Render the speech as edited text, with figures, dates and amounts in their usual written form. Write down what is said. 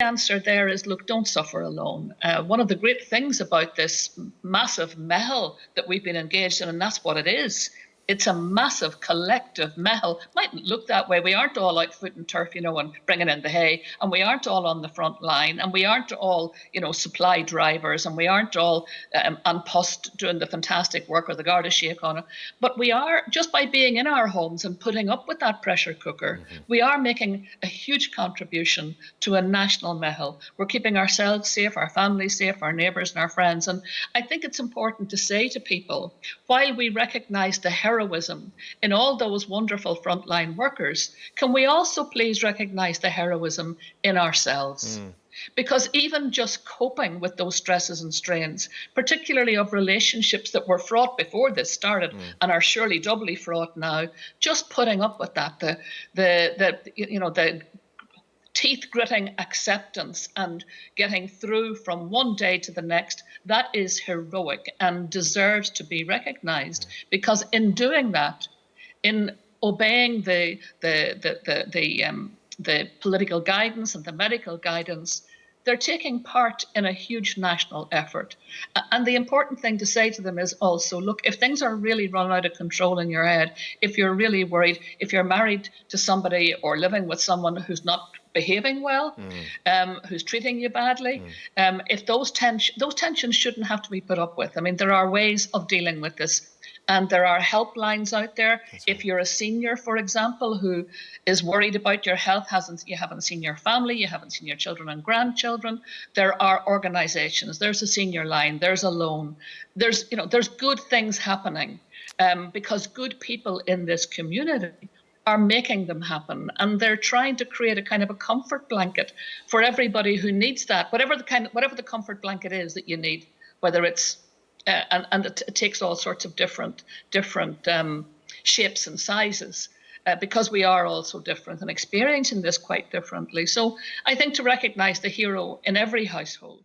answer there is, look, don't suffer alone. One of the great things about this massive mehel that we've been engaged in, and that's what it is. It's a massive collective mehel. Mightn't look that way. We aren't all out foot and turf, and bringing in the hay, and we aren't all on the front line, and we aren't all, supply drivers, and we aren't all on post doing the fantastic work or the Garda Síochána. But we are, just by being in our homes and putting up with that pressure cooker, we are making a huge contribution to a national mehel. We're keeping ourselves safe, our families safe, our neighbours and our friends. And I think it's important to say to people, while we recognise the heroism in all those wonderful frontline workers, can we also please recognise the heroism in ourselves? Because even just coping with those stresses and strains, particularly of relationships that were fraught before this started and are surely doubly fraught now, just putting up with that, the teeth-gritting acceptance and getting through from one day to the next, that is heroic and deserves to be recognised. Because in doing that, in obeying the political guidance and the medical guidance, they're taking part in a huge national effort. And the important thing to say to them is also, look, if things are really run out of control in your head, if you're really worried, if you're married to somebody or living with someone who's not behaving well, who's treating you badly, if those tensions shouldn't have to be put up with. I mean, there are ways of dealing with this. And there are helplines out there. If you're a senior, for example, who is worried about your health, you haven't seen your family, you haven't seen your children and grandchildren, there are organisations. There's a senior line. There's a loan. There's good things happening because good people in this community are making them happen, and they're trying to create a kind of a comfort blanket for everybody who needs that, whatever the comfort blanket is that you need, whether it's and it takes all sorts of different shapes and sizes because we are all so different and experiencing this quite differently. So I think to recognise the hero in every household.